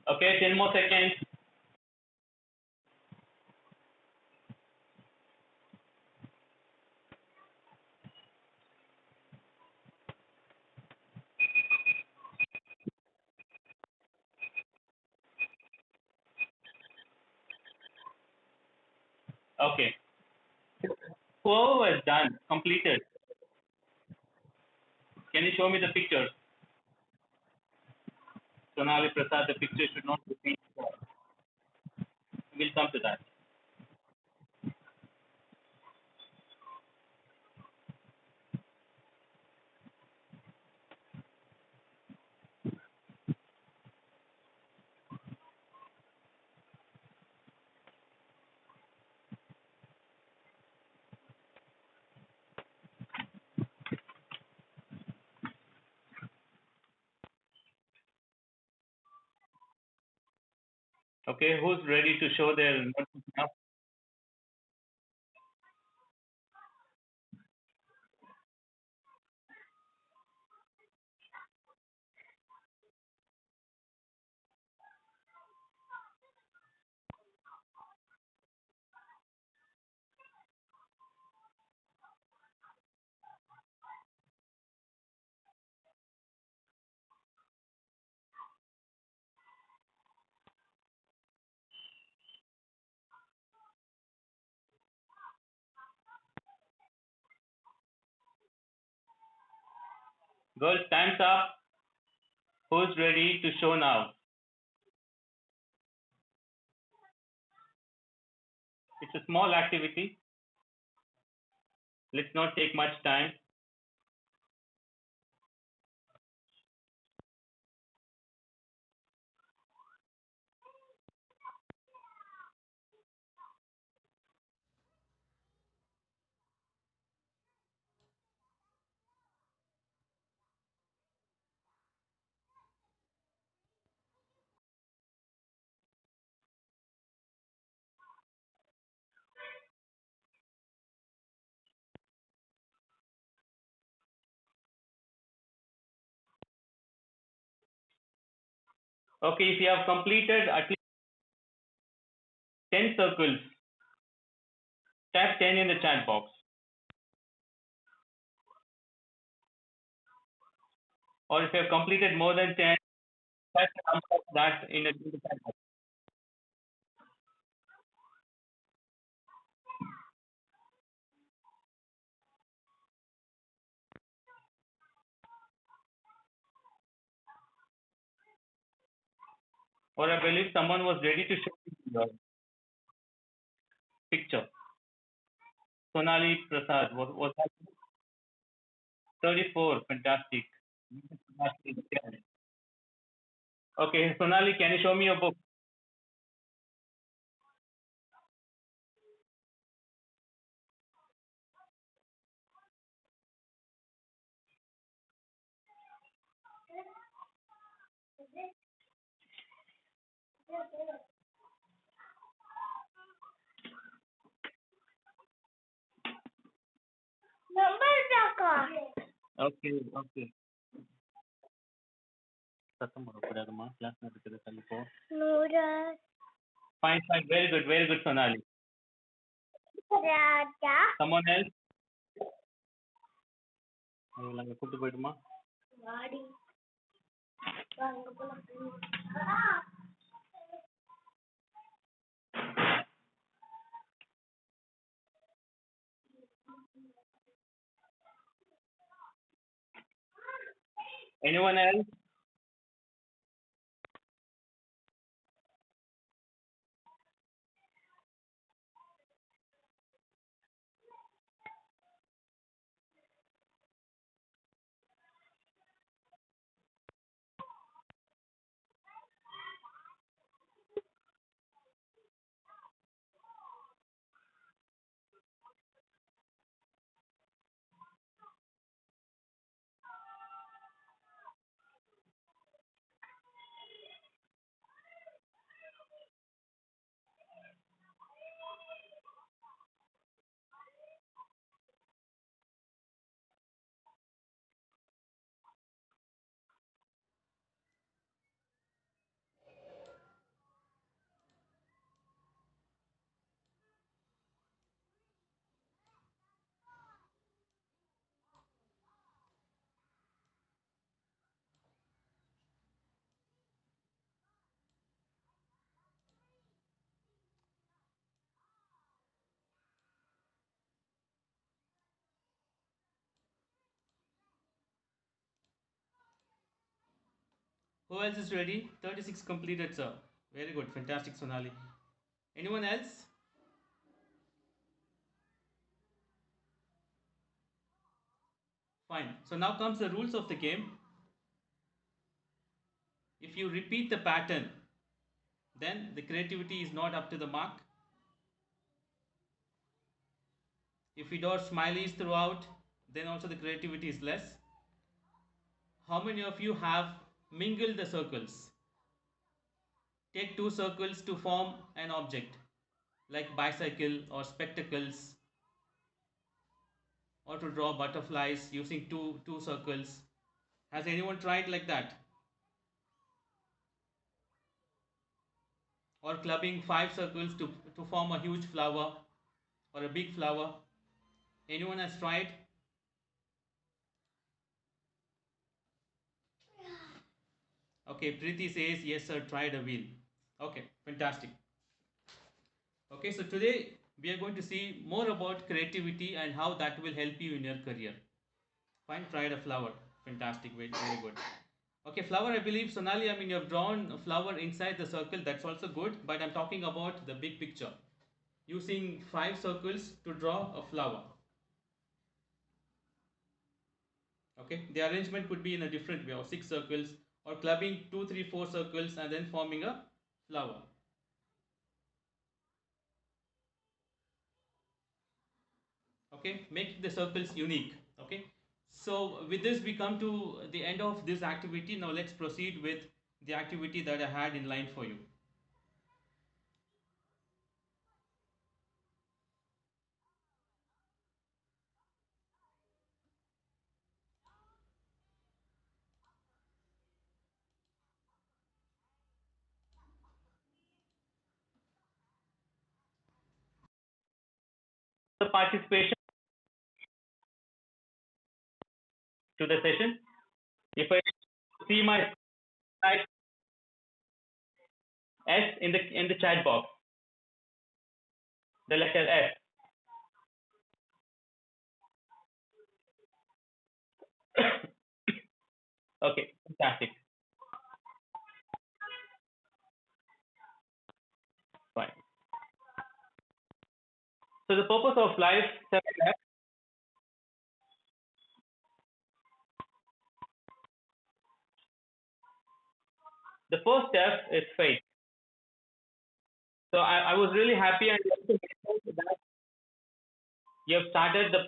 Okay, 10 more seconds. Okay. Whoever was done, completed, can you show me the pictures? Sonali Prasad, the picture should not repeat. We'll come to that. Okay, who's ready to show their notebook now? Girls, time's up. Who's ready to show now? It's a small activity. Let's not take much time. Okay, if you have completed at least 10 circles, type 10 in the chat box. Or if you have completed more than 10, type the number of that in the chat box. Or I believe someone was ready to show the picture. Sonali Prasad, was that 34? Fantastic. Okay, Sonali, can you show me your book? Okay, okay. சத்தம் போடக்கூடாதுமா class நடக்குது தள்ளி போ fine fine very good Sonali. Someone else அங்க கூட்டு போயிடுமா anyone else? Who else is ready? 36 completed, sir. Very good. Fantastic, Sonali. Anyone else? Fine. So now comes the rules of the game. If you repeat the pattern, then the creativity is not up to the mark. If you draw smileys throughout, then also the creativity is less. How many of you have mingled the circles? Take two circles to form an object like bicycle or spectacles, or to draw butterflies using two circles. Has anyone tried like that? Or clubbing five circles to form a huge flower or a big flower? Anyone has tried? Okay, Preeti says yes sir, tried a wheel. Okay, fantastic. Okay, so today we are going to see more about creativity and how that will help you in your career. Fine, tried a flower. Fantastic, very, very good. Okay, flower, I believe, Sonali, I mean, you have drawn a flower inside the circle, that's also good, but I'm talking about the big picture. Using five circles to draw a flower. Okay, the arrangement could be in a different way, or six circles, or clubbing two, three, four circles and then forming a flower. Okay, make the circles unique. Okay, so with this we come to the end of this activity. Now let's proceed with the activity that I had in line for you. The participation to the session. If I see my type S in the chat box, the letter S. Okay, fantastic. Fine. So the purpose of life 7F, the first step is faith. So I was really happy and also grateful that you have started the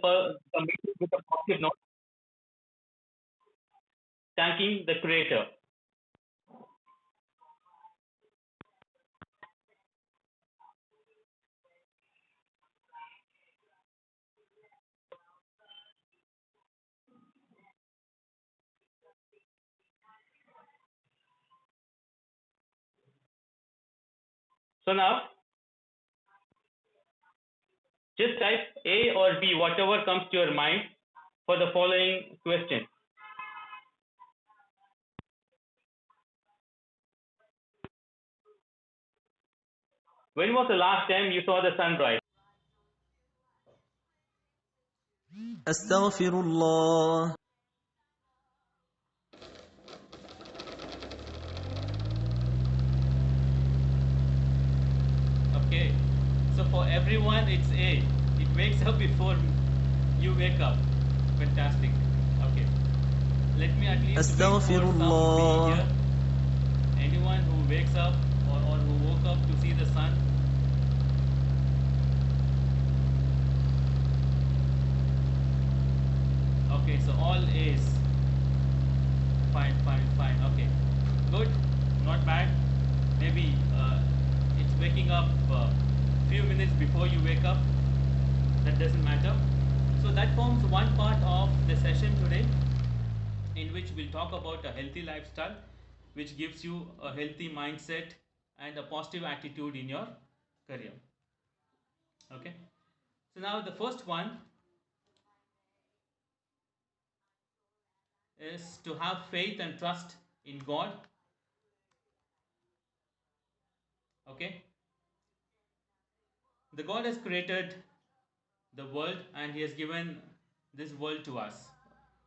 meeting with a positive note, thanking the creator. So now just type A or B, whatever comes to your mind for the following question. When was the last time you saw the sunrise? أستغفر الله. Okay. So for everyone, it's A. It wakes up before you wake up. Fantastic. Okay. Let me at least wait أستغفر for some B الله. here. Anyone who wakes up or who woke up to see the sun? Okay, so all A's. Fine, fine, fine. Okay. Good. Not bad. Maybe it's waking up few minutes before you wake up. That doesn't matter. So that forms one part of the session today, in which we'll talk about a healthy lifestyle, which gives you a healthy mindset and a positive attitude in your career. Okay. So now the first one is to have faith and trust in God. Okay. The God has created the world and He has given this world to us.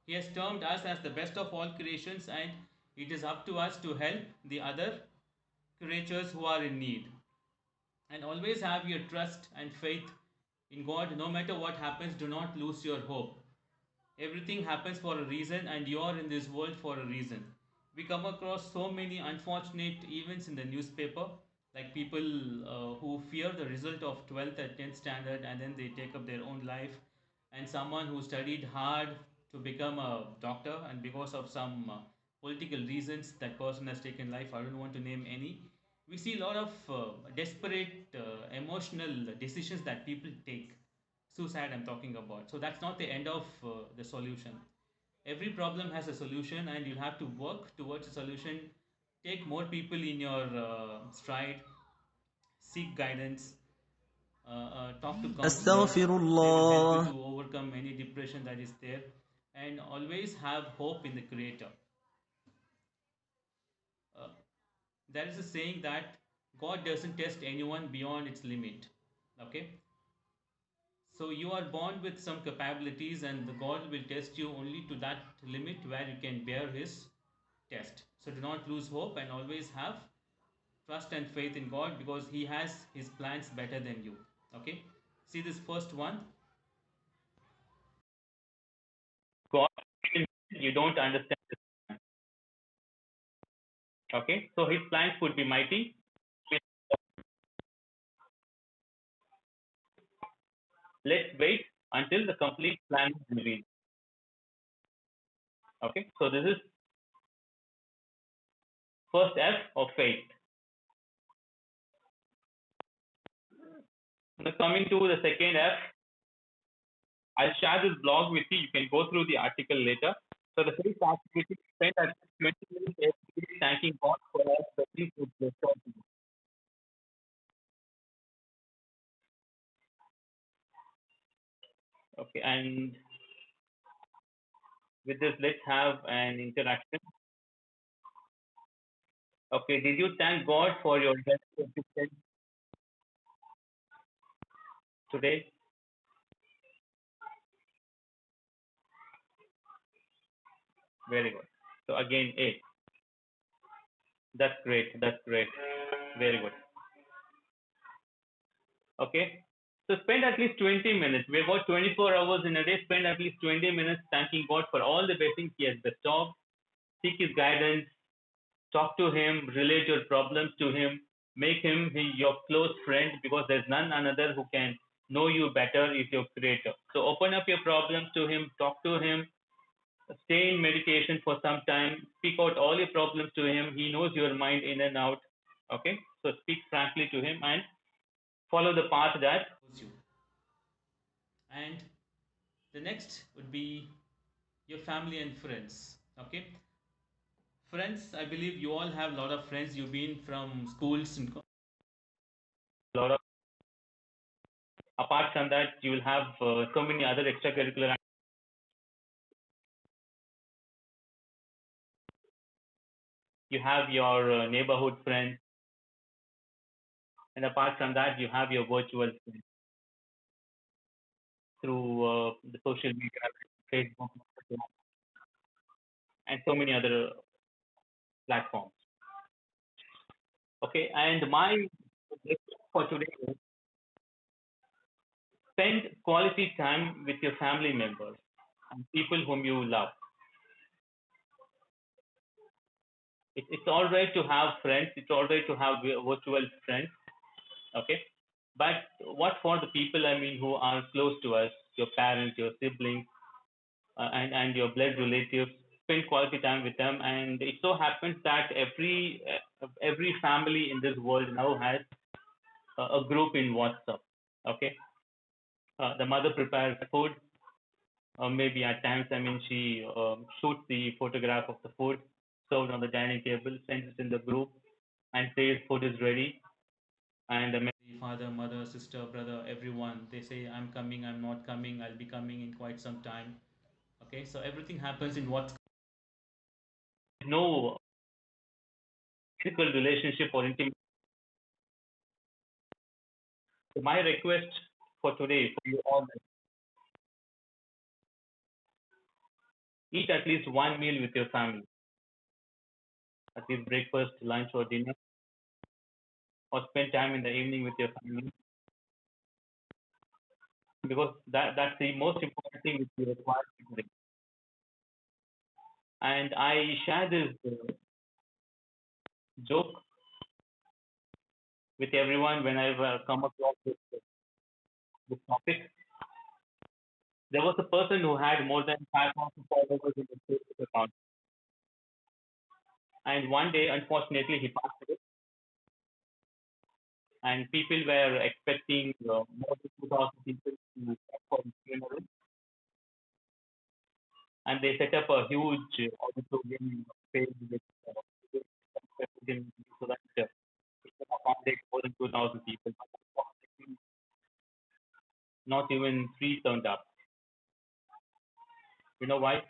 He has termed us as the best of all creations and It is up to us to help the other creatures who are in need. And always have your trust and faith in God. No matter what happens, do not lose your hope. Everything happens for a reason, and you are in this world for a reason. We come across so many unfortunate events in the newspaper, like people who fear the result of 12th or 10th standard and then they take up their own life, and someone who studied hard to become a doctor, and because of some political reasons, that person has taken life. I don't want to name any. We see a lot of desperate, emotional decisions that people take. Suicide, I'm talking about. So that's not the end of the solution. Every problem has a solution, and you'll have to work towards a solution. Take more people in your stride, seek guidance, talk to counselors. أستغفر They will help you الله. to overcome any depression that is there, and always have hope in the Creator. Uh, there is a saying that God doesn't test anyone beyond its limit. Okay, so you are born with some capabilities, and the God will test you only to that limit where you can bear His test. So do not lose hope, and always have trust and faith in God, because He has His plans better than you. Okay, see this first one. God, you don't understand this plan. Okay, so His plans could be mighty. Let's wait until the complete plan is revealed. Okay, so this is first F of faith. Now coming to the second F, I'll share this blog with you. You can go through the article later. So the faith activity spent at 20 minutes every day thanking God for all the things He bestowed on you. Okay, and with this, let's have an interaction. Okay, did you thank God for your health assistance today? Very good. So again, A. That's great. That's great. Very good. Okay. So spend at least 20 minutes. We've got 24 hours in a day. Spend at least 20 minutes thanking God for all the blessings He has bestowed. Seek His guidance. Talk to Him. Relate your problems to Him. Make Him your close friend, because there's none another who can know you better is your Creator. So open up your problems to Him. Talk to Him. Stay in meditation for some time. Speak out all your problems to Him. He knows your mind in and out. Okay. So speak frankly to Him and follow the path that You. And the next would be your family and friends. Okay, friends. I believe you all have a lot of friends. You've been from schools and a lot of. Apart from that, you will have so many other extracurricular. You have your neighborhood friends, and apart from that, you have your virtual friends through the social media, like Facebook, and so many other platforms. Okay, and my request for today is spend quality time with your family members and people whom you love. It's all right to have friends. It's all right to have virtual friends. Okay, but what for the people, I mean, who are close to us, your parents, your siblings, and your blood relatives? Spend quality time with them, and it so happens that every family in this world now has a group in WhatsApp. Okay, the mother prepares food, or maybe at times, I mean, she shoots the photograph of the food served on the dining table, sends it in the group, and says food is ready. And the father, mother, sister, brother, everyone. They say, "I'm coming. I'm not coming. I'll be coming in quite some time." Okay, so everything happens in what. no physical relationship or intimacy. So my request for today for you all is eat at least one meal with your family. at least breakfast, lunch, or dinner, or spend time in the evening with your family, because that's the most important thing which you require today. And I share this joke with everyone whenever I come across this topic. There was a person who had more than 5,000 followers in his Facebook account, and one day, unfortunately, he passed away, and people were expecting more than 2,000 people to come for his funeral, and they set up a huge auditorium filled with so that it can accommodate more than 2,000 people. But unfortunately, not even three turned up. You know why?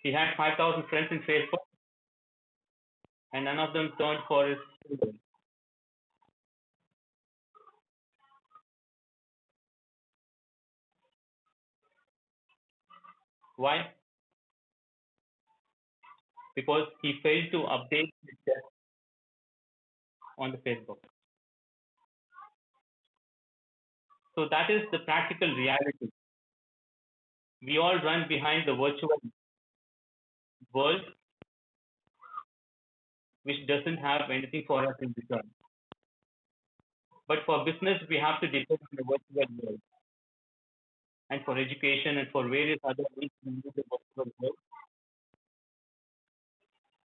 He had 5,000 friends in Facebook, and none of them turned for his funeral. Why? Because he failed to update his death on the Facebook. So that is the practical reality. We all run behind the virtual world, which doesn't have anything for us in return. But for business, we have to depend on the virtual world. And for education and for various other needs, we need the virtual world.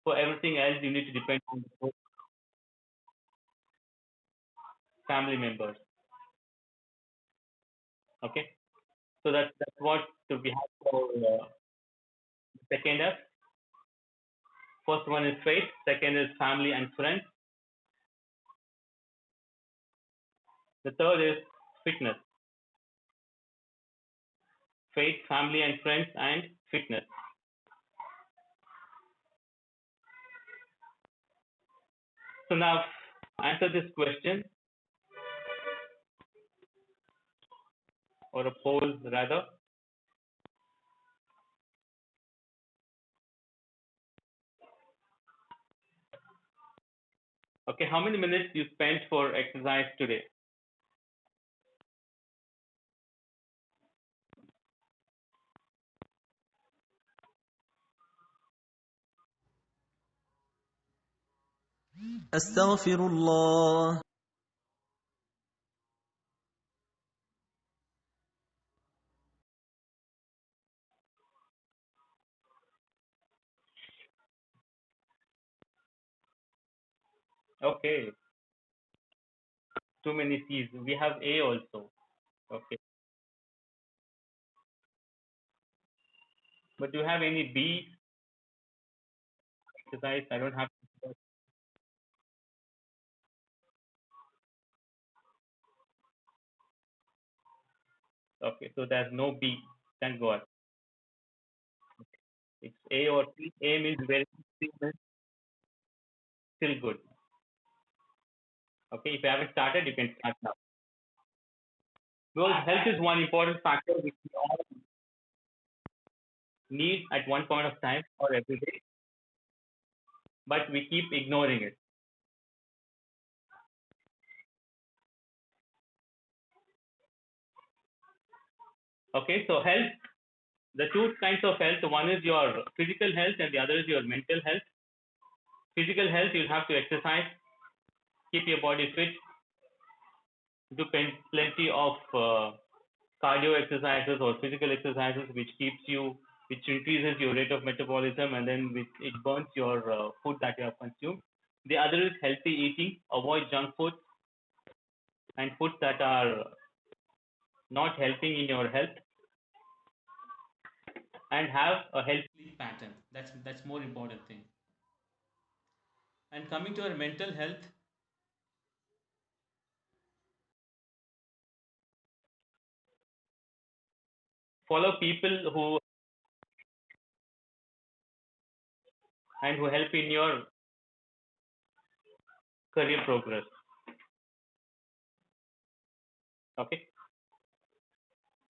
For everything else, you need to depend on the family members. Okay, so that's what we have for second F. First one is faith. Second is family and friends. The third is fitness. Faith, family and friends, and fitness. So now answer this question, or a poll rather. Okay, how many minutes you spent for exercise today? أستغفر الله. Okay, too many C's. We have A also. Okay, but do you have any B exercise? I don't have. Okay, so there's no B. Thank God. It's A or C. A means very good, C means still good. Okay, if you haven't started, you can start now. Because health is one important factor which we all need at one point of time or every day, but we keep ignoring it. Okay, so health, the two kinds of health, one is your physical health and the other is your mental health. Physical health, you'll have to exercise, keep your body fit, do plenty of cardio exercises or physical exercises, which keeps you, which increases your rate of metabolism, and then which it burns your food that you have consumed. The other is healthy eating, avoid junk food and foods that are not helping in your health, and have a healthy Sleep pattern. That's more important thing. And coming to our mental health, follow people who and who help in your career progress. Okay.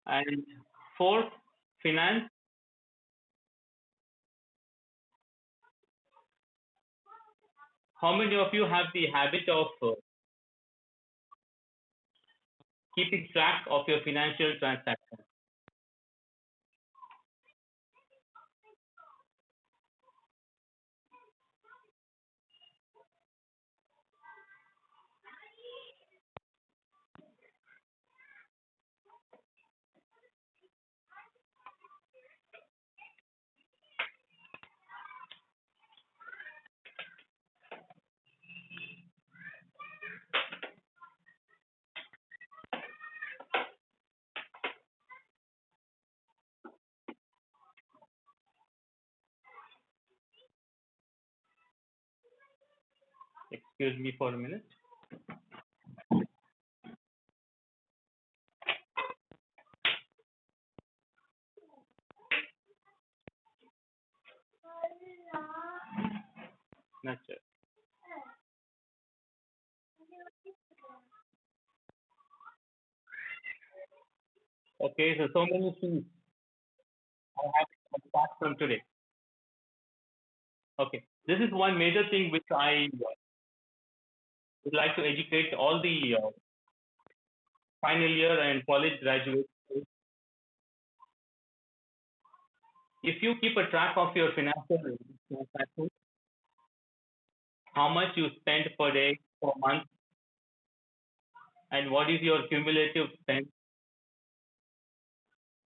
And fourth, finance. How many of you have the habit of keeping track of your financial transactions? Excuse me for a minute. Not sure. Okay, so many things I have to start from today. Okay, this is one major thing which I would like to educate all the final year and college graduates. If you keep a track of your financial transactions, how much you spend per day, per month, and what is your cumulative spend,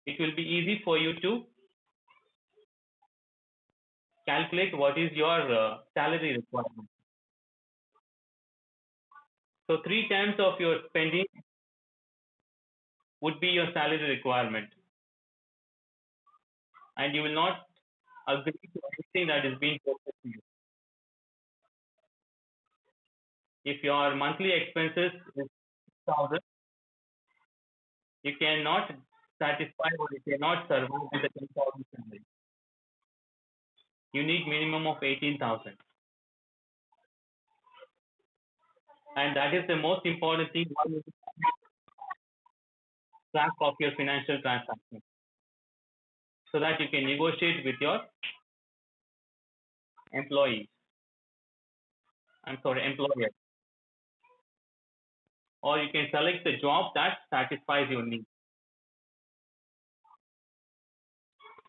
it will be easy for you to calculate what is your salary requirement. So three times of your spending would be your salary requirement, and you will not agree to anything that is being proposed to you. If your monthly expenses is 1,000, you cannot satisfy or you cannot survive with the 10,000 salary. You need minimum of 18,000, and that is the most important thing. Why you track of your financial transactions so that you can negotiate with your employees. I'm sorry, employer, or you can select the job that satisfies your needs.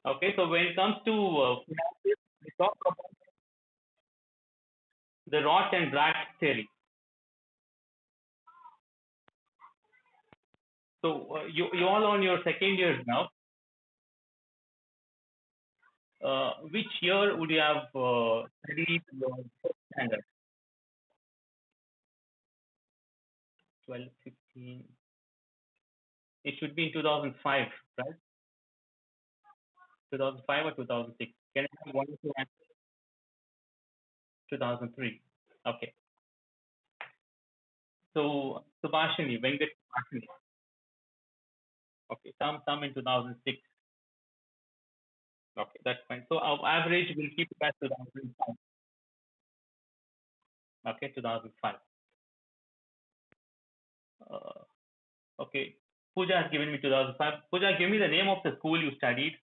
Okay, so when it comes to finances, we talk about the rot and rat theory. So you all on your second years now. Which year would you have studied your first standard? 12, 15. It should be in 2005, right? 2005 or 2006? Can I have one or two answers? 2003. Okay. So Subhashini, Venkat Subhashini. Okay, some in 2006. Okay, that's fine. So our average will keep it as 2005. Okay, 2005. Uh, okay. Pooja has given me 2005. Pooja, give me the name of the school you studied.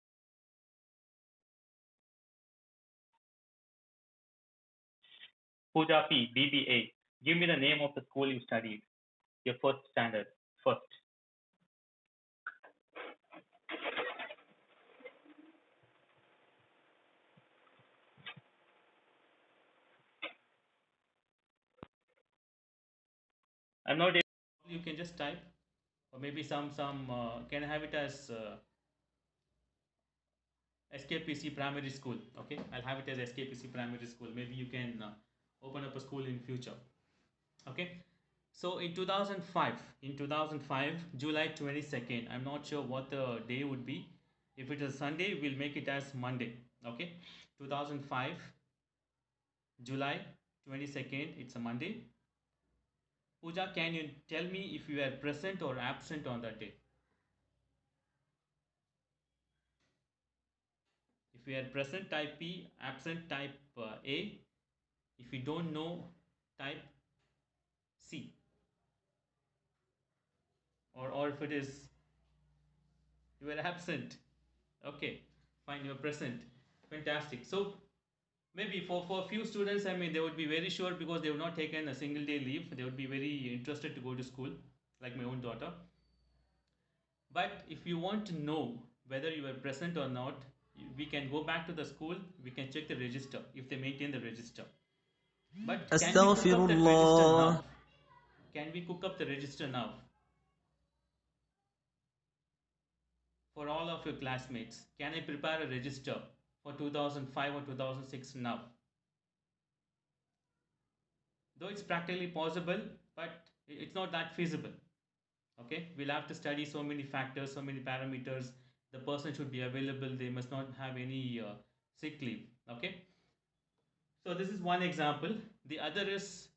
Pooja P, BBA. Give me the name of the school you studied. Your first standard. First. I'm not able. You can just type, or maybe some can I have it as SKPC Primary School. Okay, I'll have it as SKPC Primary School. Maybe you can open up a school in future. Okay, so in 2005, July 22nd, I'm not sure what the day would be. If it is Sunday, we'll make it as Monday. Okay, 2005, July 22nd, it's a Monday. Pooja, can you tell me if you were present or absent on that day? If you are present, type P, absent, type A. If you don't know, type C. or if it is you were absent. Okay, fine, you're present. Fantastic. So maybe for a few students, I mean, they would be very sure because they would not taken a single day leave. They would be very interested to go to school, like my own daughter. But if you want to know whether you were present or not, we can go back to the school. We can check the register if they maintain the register. But can we cook أستغفر up that register الله. now? Can we cook up the register now for all of your classmates? Can I prepare a register for 2005 or 2006 now? Though it's practically possible, but it's not that feasible. Okay, we'll have to study so many factors, so many parameters. The person should be available, they must not have any sick leave. Okay, so this is one example. The other is,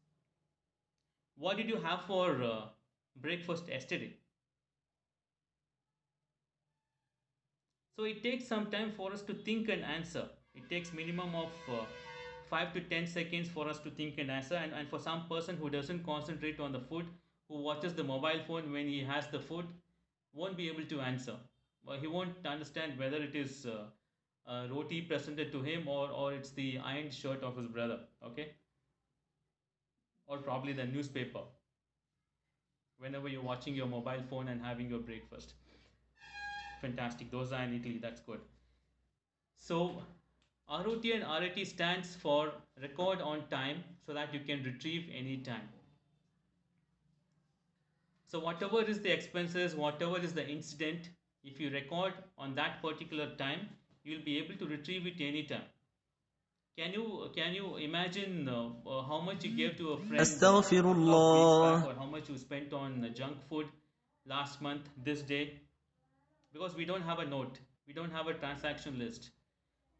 what did you have for breakfast yesterday? So it takes some time for us to think and answer. It takes minimum of 5 to 10 seconds for us to think and answer. And for some person who doesn't concentrate on the food, who watches the mobile phone when he has the food, won't be able to answer. Well, he won't understand whether it is roti presented to him, or it's the ironed shirt of his brother. Okay, or probably the newspaper whenever you're watching your mobile phone and having your breakfast. Fantastic. Those are in Italy. That's good. So ROT and RAT stands for record on time so that you can retrieve any time. So whatever is the expenses, whatever is the incident, if you record on that particular time, you'll be able to retrieve it anytime. Can you imagine how much you gave to a friend أستغفر a couple of weeks back, الله. or how much you spent on junk food last month, this day? Because we don't have a note, we don't have a transaction list.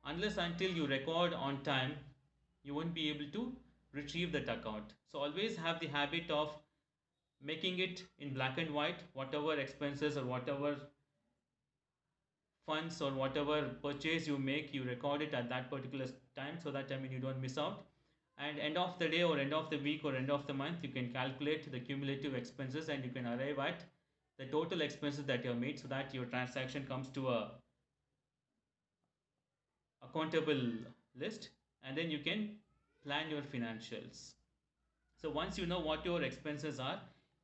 Unless until you record on time, you won't be able to retrieve that account. So always have the habit of making it in black and white, whatever expenses or whatever funds or whatever purchase you make, you record it at that particular time, so that, I mean, you don't miss out. And end of the day or end of the week or end of the month, you can calculate the cumulative expenses and you can arrive at the total expenses that you have made, so that your transaction comes to a accountable list, and then you can plan your financials. So once you know what your expenses are,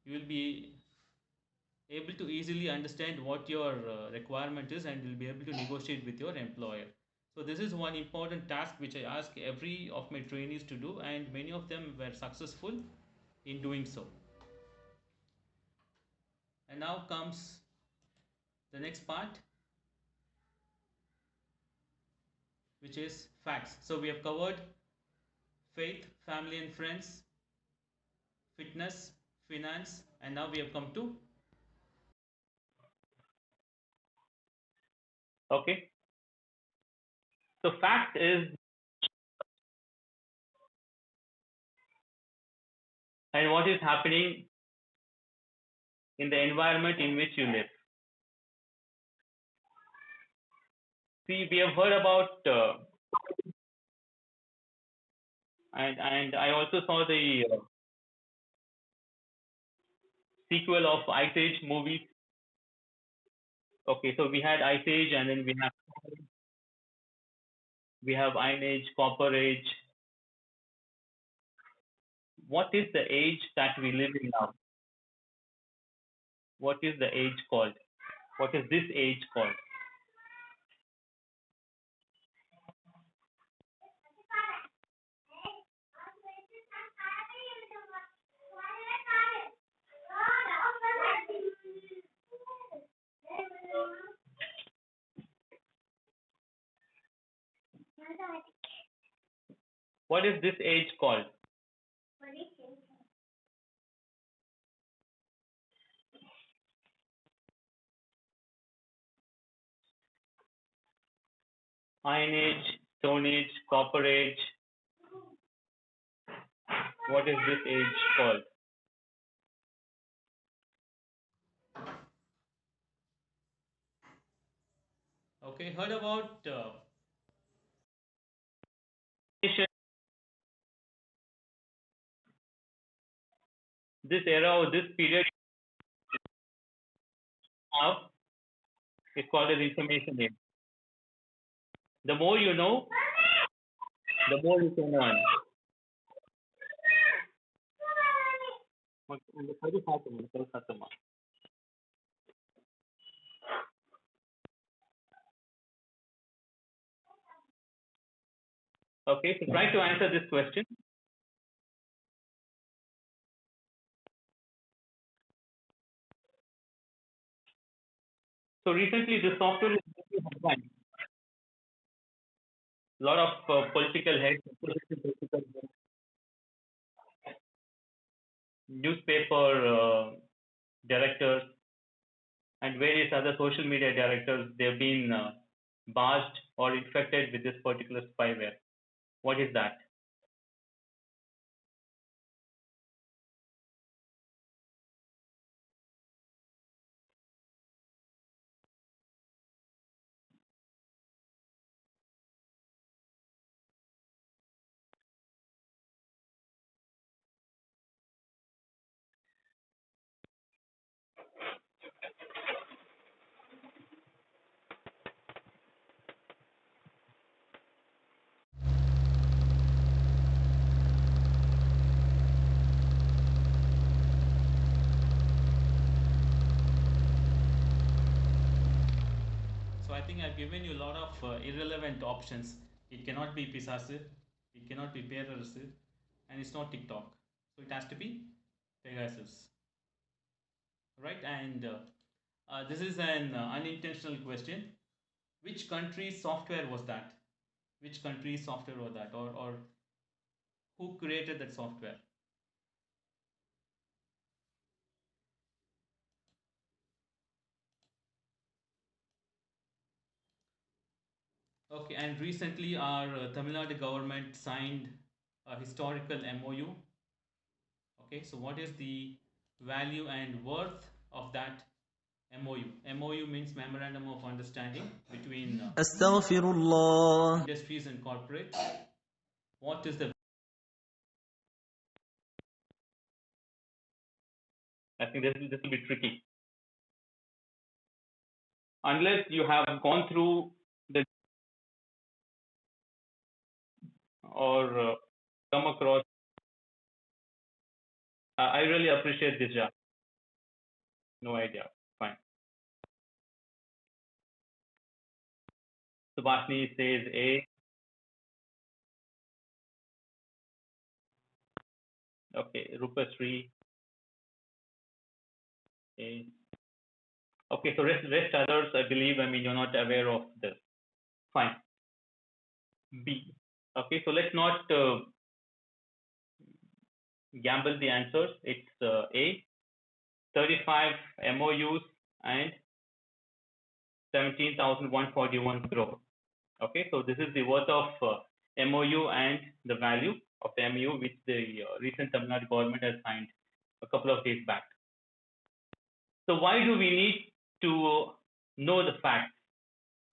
you will be able to easily understand what your requirement is, and you'll be able to negotiate with your employer. So this is one important task which I ask every of my trainees to do, and many of them were successful in doing so. And now comes the next part, which is facts. So we have covered faith, family and friends, fitness, finance, and now we have come to Okay. So fact is, and what is happening in the environment in which you live. See, we have heard about, and I also saw the sequel of Ice Age movies. Okay, so we had Ice Age, and then we have Iron Age, Copper Age. What is the age that we live in now? What is the age called? What is this age called? What is this age called? Iron Age, Stone Age, Copper Age. What is this age called? okay. Heard about This era or this period have is called as information age. The more you know, the more you can earn. Okay, so try to answer this question. So recently, this software is headline. A lot of political heads, newspaper directors, and various other social media directors, they've been barged or infected with this particular spyware. What is that? So I think I've given you a lot of irrelevant options. It cannot be Pisase, it cannot be Perarase, and it's not TikTok. So it has to be Pegasus, right? And this is an unintentional question. Which country's software was that? Which country's software was that? Or who created that software? Okay, and recently our Tamil Nadu government signed a historical MOU. Okay, so what is the value and worth of that MOU? MOU means Memorandum of Understanding between أستغفر الله. industries and corporates. What is the I think this will be tricky. Unless you have gone through the or come across, I really appreciate this job. No idea. Fine. Subhashni says A. Okay, Rupasri A. Okay, so rest others, I believe, I mean, you're not aware of this. Fine. B. Okay, so let's not gamble the answers. It's A. 35 MOUs and 17,141 crore. Okay, so this is the worth of MOU and the value of the MOU which the recent Tamil Nadu government has signed a couple of days back. So why do we need to know the facts?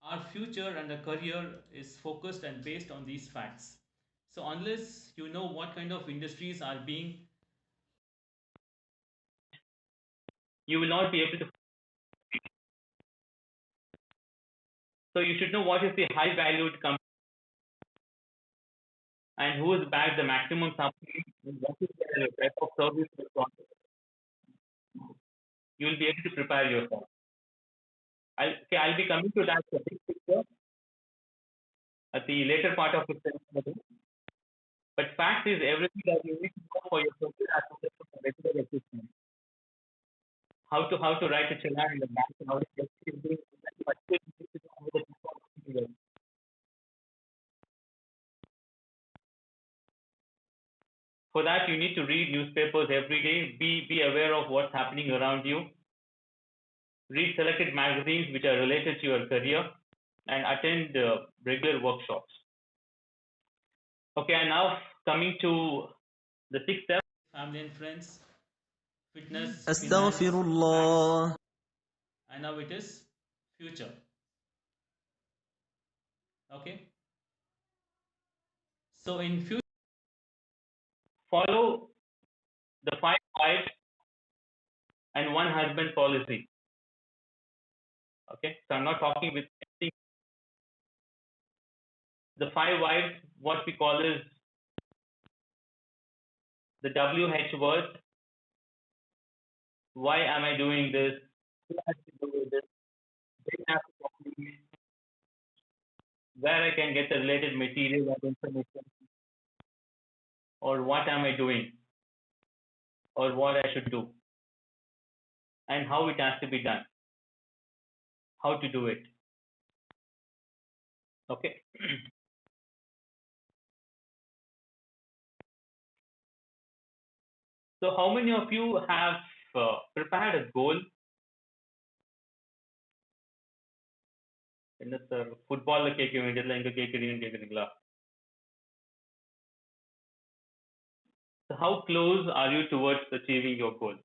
our future and our career is focused and based on these facts. So unless you know what kind of industries are being You will not be able to. So you should know what is the high valued company and who is back the maximum company and what is the type of service they offer. You will be able to prepare yourself. I'll be coming to that big picture at the later part of the session. But fact is everything that you need to know for your career as well as for regular assistance. How to write a challan in the bank and how to get it doing but still you need to know how the people are working well. For that you need to read newspapers every day, be aware of what's happening around you, read selected magazines which are related to your career, and attend regular workshops. Okay, and now coming to the sixth step. family and friends, fitness, أستغفر finance, tax, الله. and now it is future. Okay, so in future, Follow the 5 wives and one husband policy. Okay, so I'm not talking with the five whys. What we call is the WH word. Why am I doing this? Who has to do with this? They have to complete where I can get the related material and information, or what am I doing, or what I should do, and how it has to be done, how to do it. Okay. So, how many of you have prepared a goal in this football கேட்க வேண்டியதுல எங்க கேட்குறீங்கன்னு கேக்குறீங்களா? So, how close are you towards achieving your goal?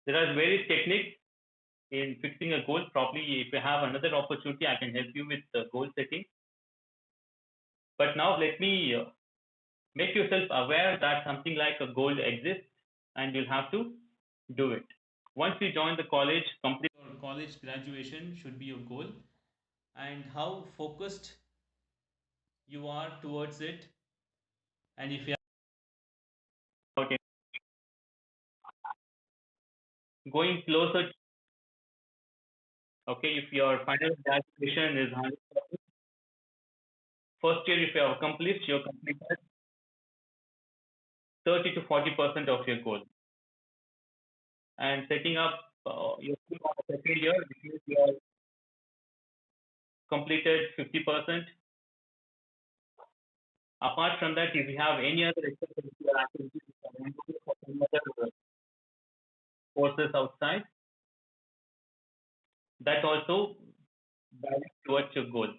There are various techniques in fixing a goal. Probably, if you have another opportunity, I can help you with goal setting. But now, let me make yourself aware that something like a goal exists, and you'll have to do it. Once you join the college, complete Your college graduation should be your goal, and how focused you are towards it. And if you out in going closer. Okay, if your final graduation is 100%, first year if you have accomplished, you're completed 30 to 40% of your goal. And setting up your goal on the second year, which means you have completed 50%. Apart from that, if you have any other extracurricular activities, for some other courses outside, that also directs towards your goal.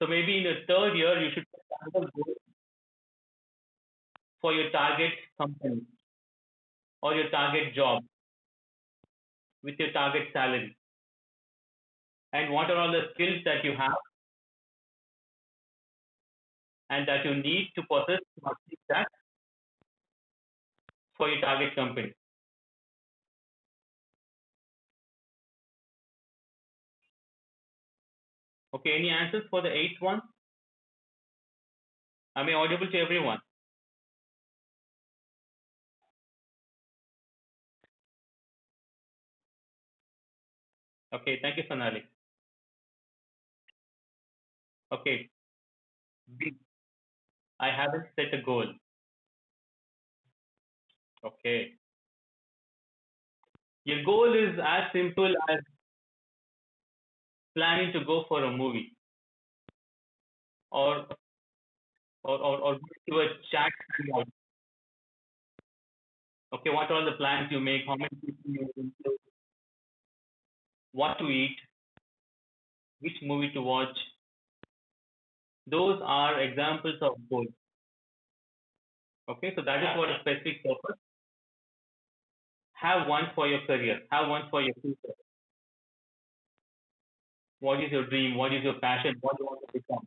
So maybe in the third year, you should set another goal for your target company or your target job with your target salary, and what are all the skills that you have and that you need to possess to achieve that for your target company. Okay, any answers for the eighth one? Am I audible to everyone? Okay, thank you, Sonali. Okay, B, I haven't set a goal. Okay, your goal is as simple as planning to go for a movie or or go to a chat hangout. Okay, what are the plans you make? How many people you include? What to eat? Which movie to watch? Those are examples of goals. Okay, so that is for a specific purpose. Have one for your career. Have one for your future. What is your dream? What is your passion? What do you want to become?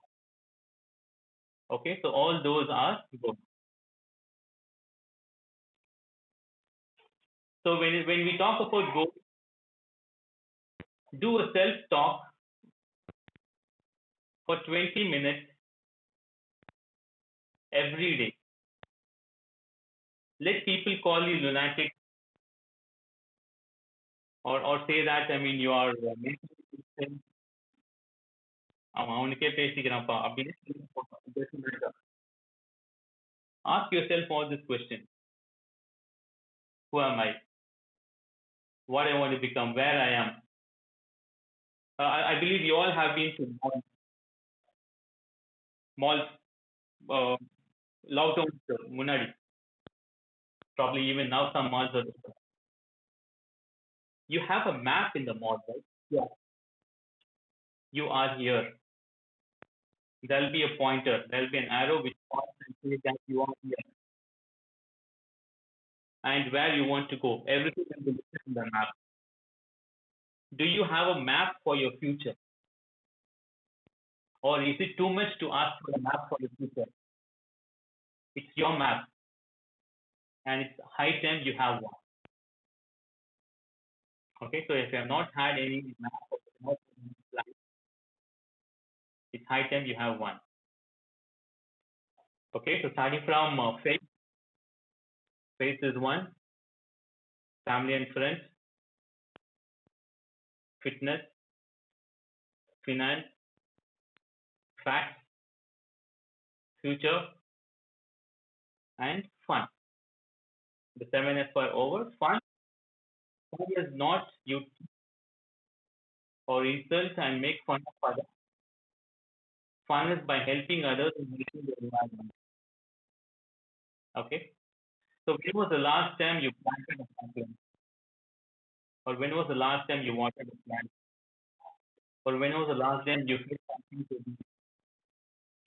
Okay, so all those are goals. So when we talk about goals, do a self talk for 20 minutes every day. Let people call you lunatic, or say that, I mean, you are mentally insane. அவனுக்கே பேசிக்கிறான்ப்பா அப்படின்னு ask yourself all this question. Who am I? What I want to become? Where I am? I believe you all have been to malls, uh, lockdown முன்னாடி. Probably even now some malls are open. You have a map in the mall, right? Yeah. You are here. There'll be a pointer. There'll be an arrow which points and says that you are here and where you want to go. Everything will be listed in the map. Do you have a map for your future? Or is it too much to ask for a map for your future? It's your map, and it's high time you have one. Okay, so if you have not had any map or not any plan, it's high time you have one. Okay, so starting from faith is one, family and friends, fitness, finance, facts, future, and fun. The 7 F are over. Fun is not you or insult and make fun of others. Fun is by helping others and helping the environment. Okay. So when was the last time you planted a plant? Or when was the last time you watered a plant? Or when was the last time you fed something to the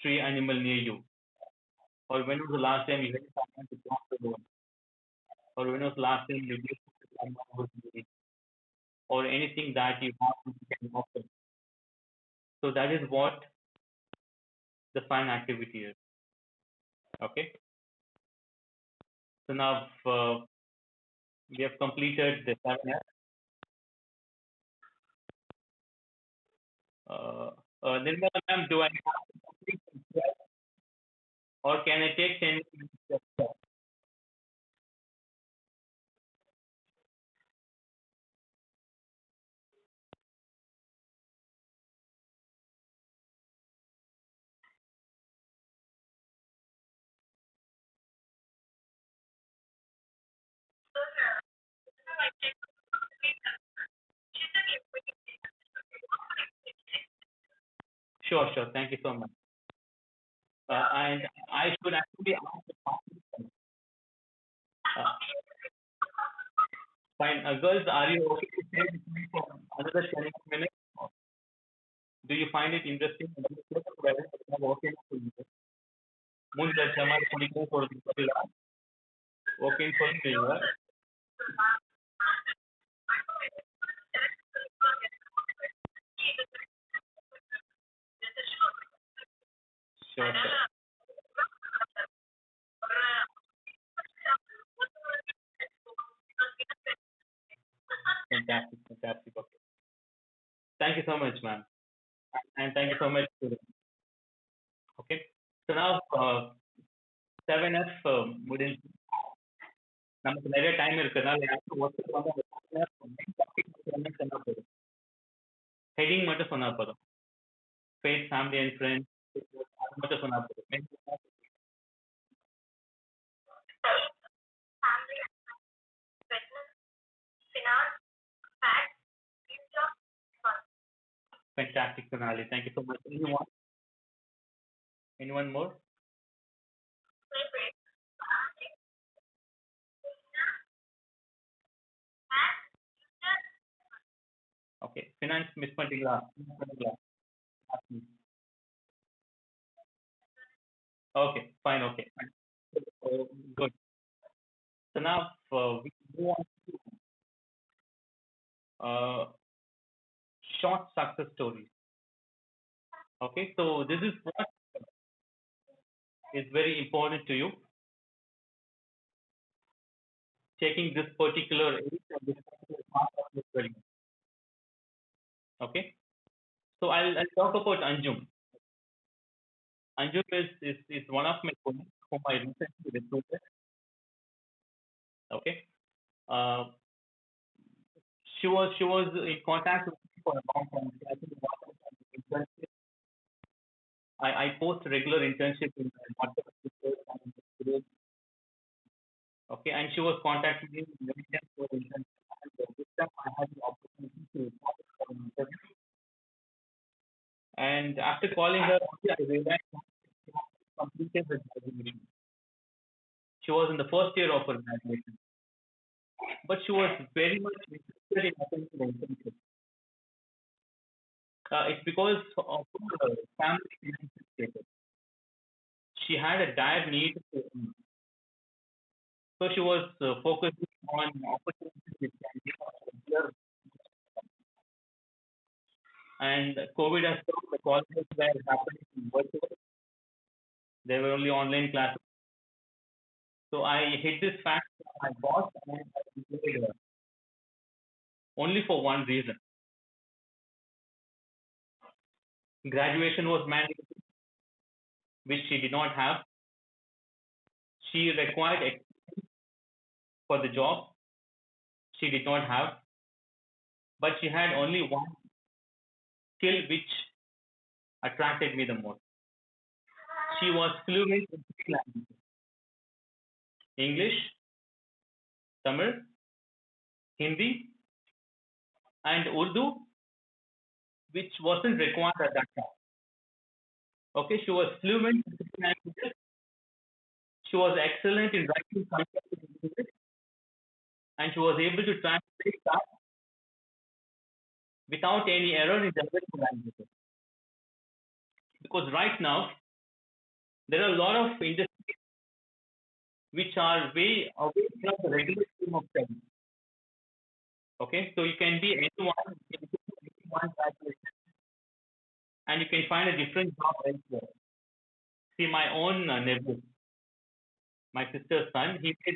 tree animal near you? Or when was the last time you helped someone to cross the road? Or when was the last time you did someone who's needy? Or anything that you have to can offer. So that is what the fun activity is. Okay. So now we have completed the 7 F. Uh, Nirmala ma'am, do I have to complete the 12, or can I take 10 minutes? Sure, sure. Thank you so much. And I should actually ask the participants. Uh, Fine. Girls, are you okay to stay with me for another 10 minutes? Do you find it interesting? Okay. ಮುಂದೆ ಸಮಾಜ ಕುಡಿದು ಕೊಡ್ತಿಲ್ಲ okay சொல்றீங்க sure sure fantastic fantastic okay thank you so much ma'am and thank you so much okay so now 7F முடிஞ்சு நமக்கு நிறைய time இருக்கிறதுனால யாரும் ஒருத்தர் வந்து அந்த 7F சொன்னா போதும் ஹெடிங் மட்டும் சொன்னா போதும் ஃபேஸ் ஃபேமிலி அண்ட் ஃப்ரெண்ட்ஸ் அது மட்டும் சொன்னா போதும் fantastic Sonali thank you so much anyone more okay finance miss பண்ணிட்டீங்களா okay fine okay fine. So, good so now we move on to short success stories okay so this is what is very important to you taking this particular age and this particular part of your career okay so I'll talk about Anjum. Anjum is one of my colleagues whom I recently recruited. Okay. Uh, she was in contact with me for a long time. I think internship. I post regular internship in WhatsApp groups and okay, and she was contacting me many times for internship. And this time I had the opportunity to report for an interview. And after calling her, I realized that she had completed her graduation. She was in the first year of her graduation, but she was very much interested in attending the internship. It's because of her family financial status. She had a dire need to earn. So she was focusing on opportunities which can give her regular, and COVID has come, the colleges were happening in virtual. There were only online classes. So I hid this fact from my boss and I employed her only for one reason. Graduation was mandatory, which she did not have. She required for the job she did not have, but she had only one skill which attracted me the most. She was fluent in three languages: English, Tamil, Hindi, and Urdu, which wasn't required at that time. Okay, she was fluent in three languages. She was excellent in writing concepts in English, and she was able to translate that without any error in the other two languages. Because right now, there are a lot of industries which are way away from the regular stream of study. Okay, so you can be anyone, you can do anyone graduation, and you can find a different job elsewhere. See, my own nephew, my sister's son, he did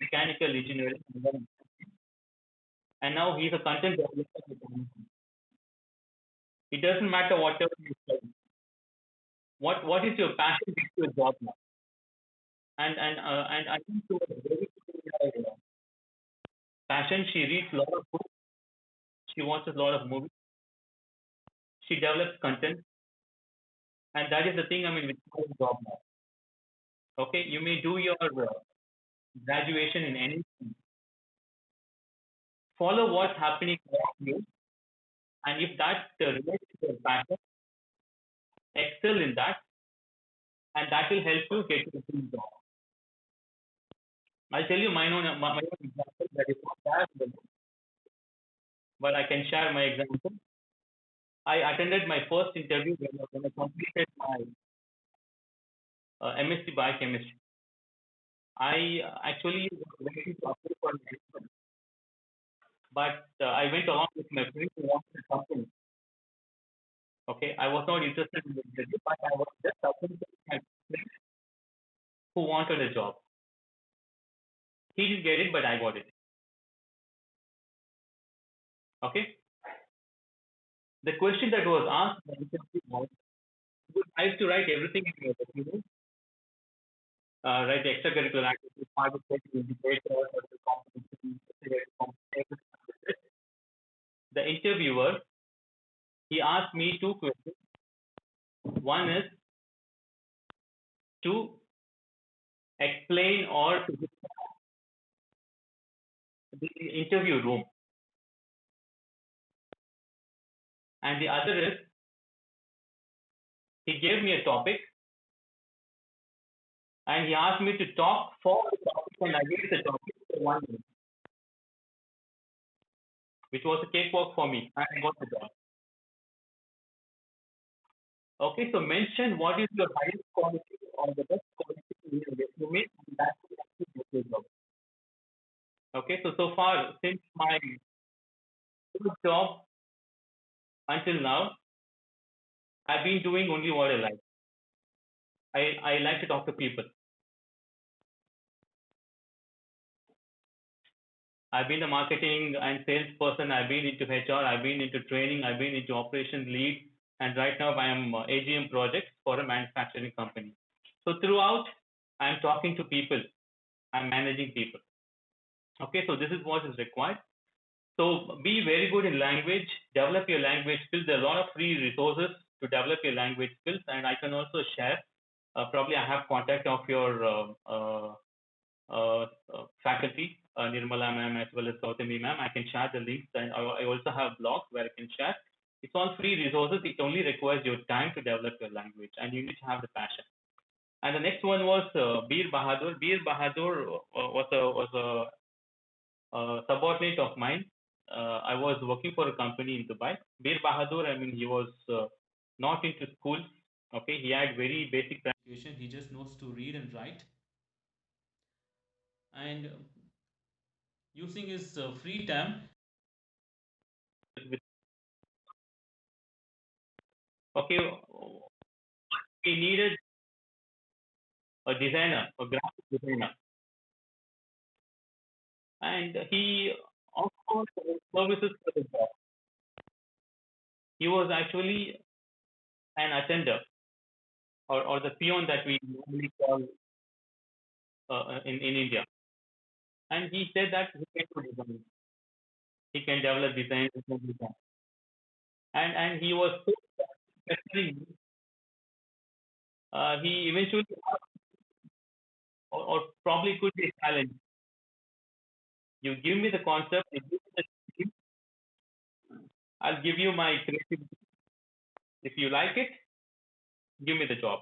mechanical engineering, and now he's a content developer with Amazon. It doesn't matter whatever you study. What is your passion gets you a job now. And I think she was very good in her passion. She reads a lot of books. She watches a lot of movies. She develops content, and that is the thing. I mean, with her job now. Okay, you may do your graduation in any follow what's happening around you, and if that relates to your passion, excel in that, and that will help you get to the dream job. I'll tell you my own example that is not that, but I can share my example. I attended my first interview when I completed my MSc biochemistry. I actually was waiting to apply for an exam, but I went along with my friend who wanted a company. Okay, I was not interested in the interview, but I was just applying with my friend who wanted a job. He didn't get it, but I got it. Okay, the question that was asked in the interview was, I used to write everything in your resume, write the extracurricular activities, participate in debates, or the competition, everything. The interviewer, he asked me two questions. One is to explain or to describe the interview room, and the other is he gave me a topic and he asked me to talk for the topic and against the topic for 1 minute, which was a cakewalk for me, and I got the job. Okay, so mention what is your highest quality or the best quality in your resume, and that will actually get your job. Okay, so far since my first job until now, I've been doing only what I like. I like to talk to people. I've been a marketing and sales person. I've been into HR. I've been into training. I've been into operation lead. And right now I am AGM projects for a manufacturing company. So throughout, I'm talking to people. I'm managing people. Okay, so this is what is required. So be very good in language. Develop your language skills. There are a lot of free resources to develop your language skills. And I can also share. Probably I have contact of your faculty, Nirmala ma'am as well as Gautami ma'am. I can share the links, and I also have blogs where I can share. It's all free resources. It only requires your time to develop your language, and you need to have the passion. And the next one was Bir Bahadur. Bir Bahadur was a subordinate of mine. I was working for a company in Dubai. Bir Bahadur, I mean, he was not into schools. Okay, he had very basic education. He just knows to read and write. And using his free time with, okay, he needed a designer, a graphic designer, and he offered services for the job. He was actually an attender, or the peon that we normally call in India. And he said that he can do design, he can develop designs, he can design. And he was so pestering me, he eventually asked, or probably could be a challenge. You give me the concept, you give me the scheme, I'll give you my creativity. If you like it, give me the job.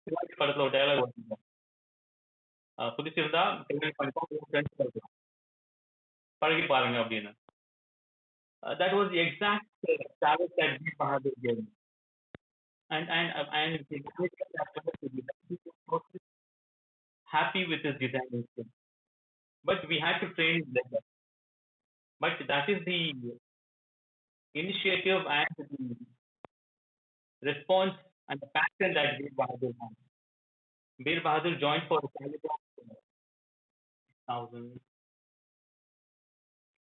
Sivaji படத்துல ஒரு dialogue வரும், புடிச்சிருந்தா கல்யாணம் பண்ணிக்கோ, உன் friends இருக்கலாம், பழகி பாருங்க அப்படின்னு. That was the exact challenge that G. Bahadur gave me. And he was happy with his design skill. But we had to train him like that. But that is the initiative and the response and the passion that Bir Bahadur had. Bir Bahadur joined for a salary of 1,000,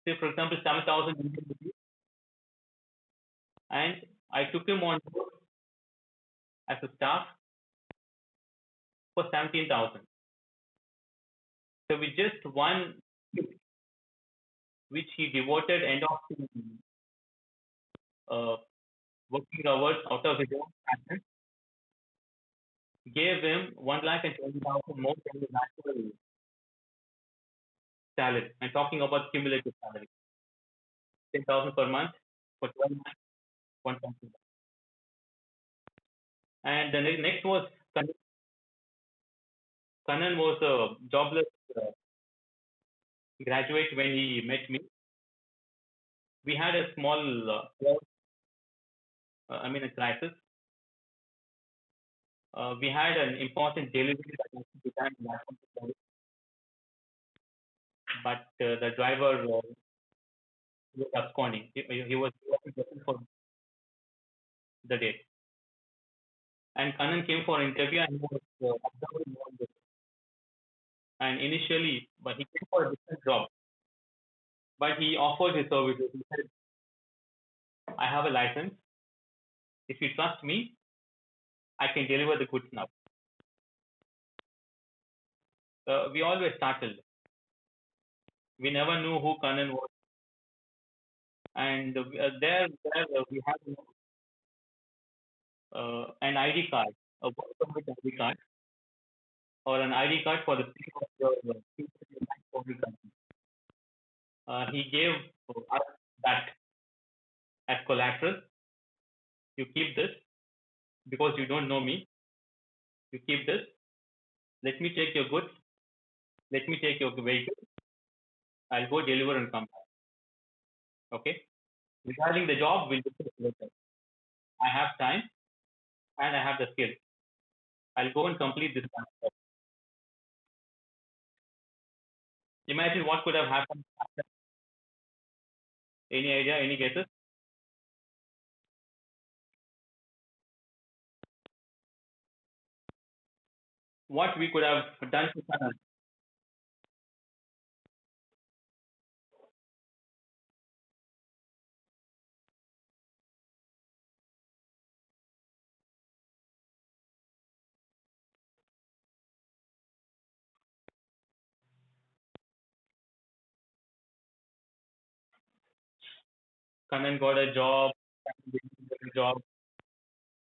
say for example 7,000 Indian rupees, and I took him on board as a staff for 17,000. So with just one shift, which he devoted end of the working hours out of his own passion, gave him 1,20,000 more than the natural salary. I'm talking about cumulative salary. 10,000 per month for 12 months, 1,000. And the next was Kanan. Kanan was a jobless graduate when he met me. We had a small, a crisis. We had an important delivery that was to be done in that company, but the driver was absconding. He was working for the day. And Kanan came for an interview and he was observing all this. And initially, but he came for a different job. But he offered his services. He said, I have a license. If you trust me, I can deliver the goods now. We always startled. We never knew who Kanan was. And there we had an ID card, a work permit ID card, or an ID card for the sake of your future bank foreign country. He gave us that as collateral. You keep this because you don't know me. You keep this. Let me take your goods. Let me take your vehicle. I'll go deliver and come back. Okay. Regarding the job, we'll discuss later. I have time and I have the skill. I'll go and complete this concept. Imagine what could have happened after. Any idea? Any guesses? What we could have done to Kanan? Kanan got a job. Kanan didn't get a job.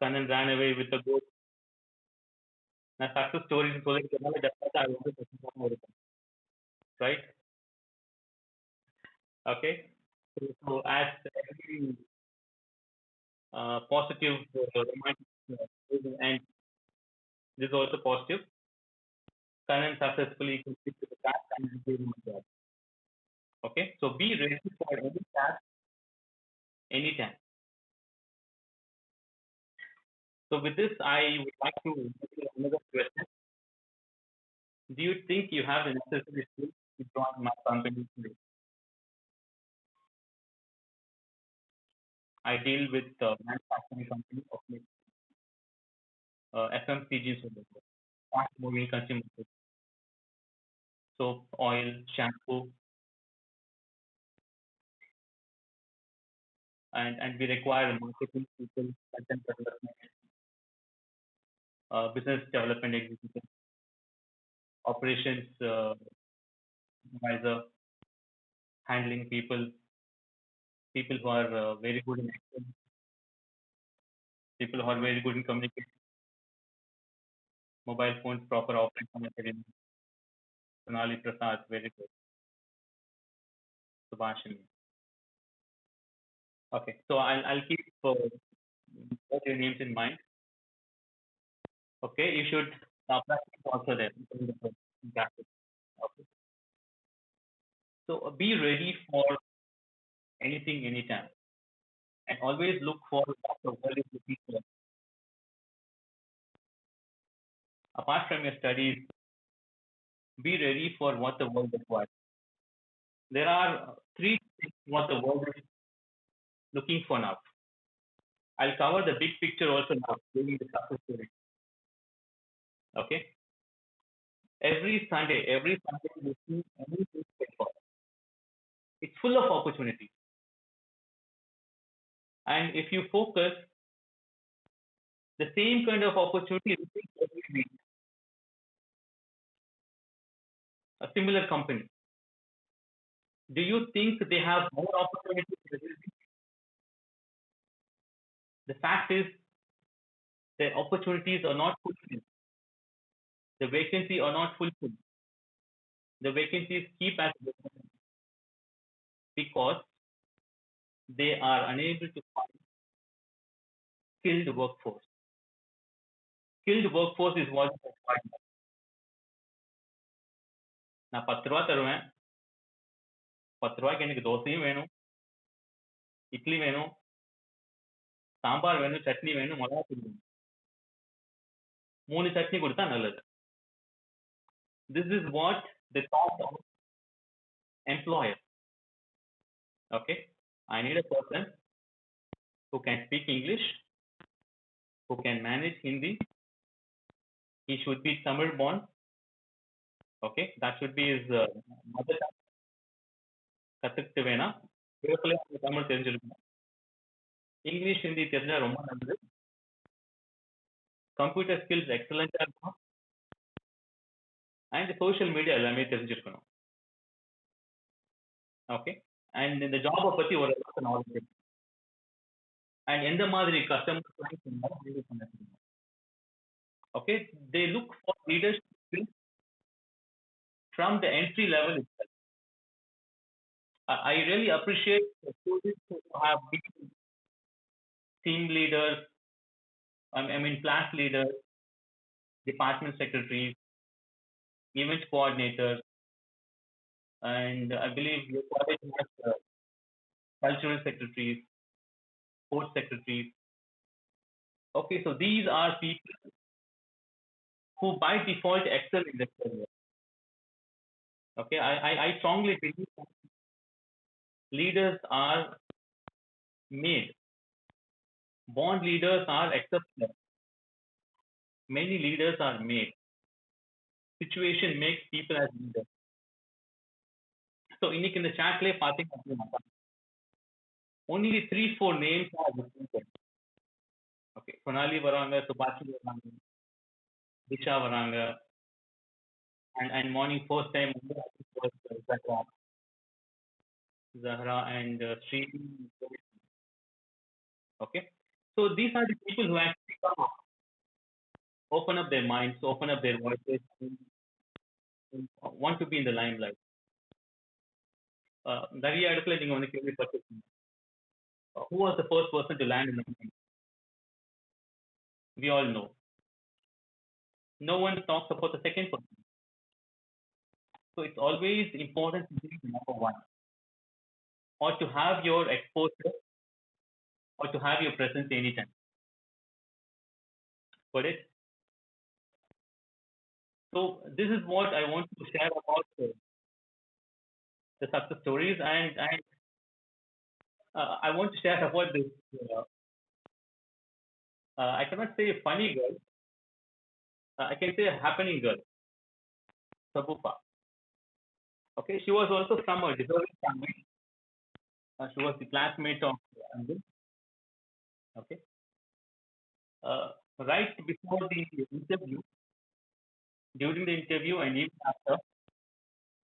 Kanan ran away with the goods. Now, success stories in Solik Kerala, definitely I want to talk about, right? Okay. So as every positive romantic and this is also positive. Kanan successfully completed the task and gave him a job. Okay. So be ready for any task anytime. So with this, I would like to ask you another question. Do you think you have the necessary skills to join my company today? I deal with manufacturing company of FMCGs, fast moving consumer goods, soap, oil, shampoo, and we require marketing people, content development, business development executive, operations advisor, handling people, people who are very good in action, people who are very good in communication, mobile phones, proper operation, Sonali Prasad, very good, Subhashini. Okay, so I'll keep both your names in mind. Okay, you should practice also there. Practice. Okay. So be ready for anything, anytime, and always look for what the world is looking for. Apart from your studies, be ready for what the world requires. There are three things what the world is looking for now. I'll cover the big picture also now during the success story. Okay. Every Sunday you see any newspaper. It's full of opportunities. And if you focus, the same kind of opportunity repeats every week. A similar company. Do you think they have more opportunities every week? The fact is, the opportunities are not fulfilled. The vacancy are not fulfilled. The vacancies keep as vacancies because they are unable to find skilled workforce. Skilled workforce is what is required. நான் 10 ரூபா தருவேன் 10 ரூபாய்க்கு எனக்கு தோசையும் வேணும் இட்லி வேணும் சாம்பார் வேணும் சட்னி வேணும் மிளகா தூள் வேணும் 3 சட்னி கொடுத்தா நல்லது this is what the thought of employer okay I need a person who can speak English who can manage Hindi he should be Tamil born okay that should be his mother tongue கத்துக்கிட்டு வேணாம் பிறப்புல தமிழ் தெரிஞ்சிருக்கணும் English Hindi தெரிஞ்சா ரொம்ப நல்லது computer skills எக்ஸலண்டா இருக்கும் and social media எல்லாமே தெரிஞ்சிருக்கணும் okay and இந்த ஜாபை பத்தி ஒரு நாலேஜ் அண்ட் எந்த மாதிரி customer clients okay they look for leadership skills from the entry level itself I really appreciate the students who have been team leaders I mean class leaders department secretaries event coordinators and I believe your college has cultural secretaries sports secretaries okay so these are people who by default excel in their career okay I strongly believe that leaders are made born leaders are exceptional many leaders are made situation makes people as leaders so இன்னைக்கு இந்த chatலயே பாத்தீங்க அப்படின்னா only 3-4 names are repeated okay sonali வராங்க சுபாஷினி வராங்க disha வராங்க and morning first time வந்து I think was Zahra and Sri okay so these are the people who actually come up open up their minds open up their voices and want to be in the limelight நிறைய இடத்துல நீங்க வந்து கேள்விப்பட்டிருக்கீங்க who was the first person to land in the movie we all know no one talks about the second person so it's always important to be number one or to have your exposure or to have your presence anytime got it so this is what I want to share about the success stories and I want to share about this I cannot say funny girl I can say a happening girl, Sabufa. Okay, she was also from a deserving family. She was the classmate of Anil. Okay, uh, right before the interview, during the interview, and even after,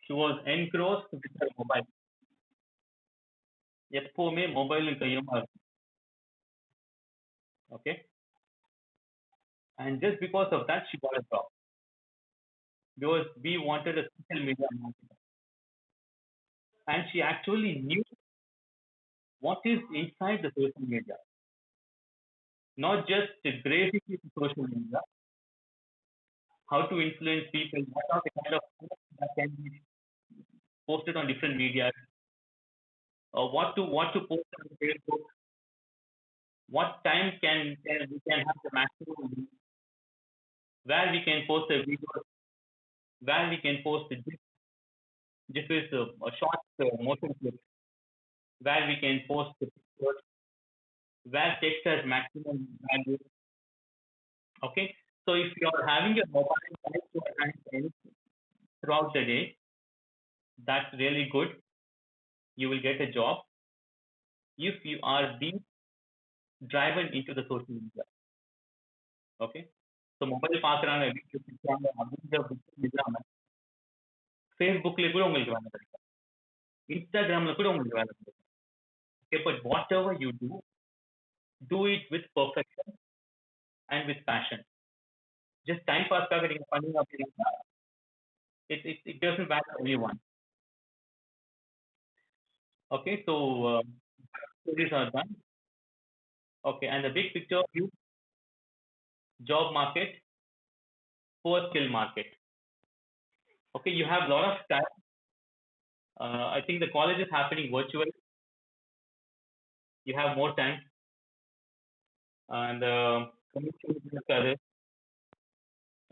she was engrossed with her mobile. எப்பவுமே மொபைலும் கையுமா இருக்கும். Okay, and just because of that, she got a job because we wanted a social media marketer, and she actually knew what is inside the social media, not just grazing with social media, how to influence people, what are the kind of posts that can be posted on different media, what to post on Facebook, what time can we can have the maximum reach, where we can post a video, where we can post a GIF, GIF is a short motion clip, where we can post the pictures, where text has maximum value. Okay, so if you are having your mobile right to your hand throughout the day, that's really good. You will get a job if you are being driven into the social media. Okay, so mobile பார்க்குறாங்க வீட்டுல திட்டுறாங்க அப்படின்ற புத்தகம் இல்லாம ஃபேஸ்புக்ல கூட உங்களுக்கு வேலை கிடைக்கும், இன்ஸ்டாகிராம்ல கூட உங்களுக்கு வேலை கிடைக்கும். Okay, but whatever you do it with perfection and with passion. Just time passkaக நீங்க பண்ணீங்க அப்படின்னா it doesn't matter everyone. Okay, so stories are done. Okay, and the big picture view: job market, poor skill market. Okay, you have a lot of time. I think the college is happening virtually. You have more time, and commuting is other.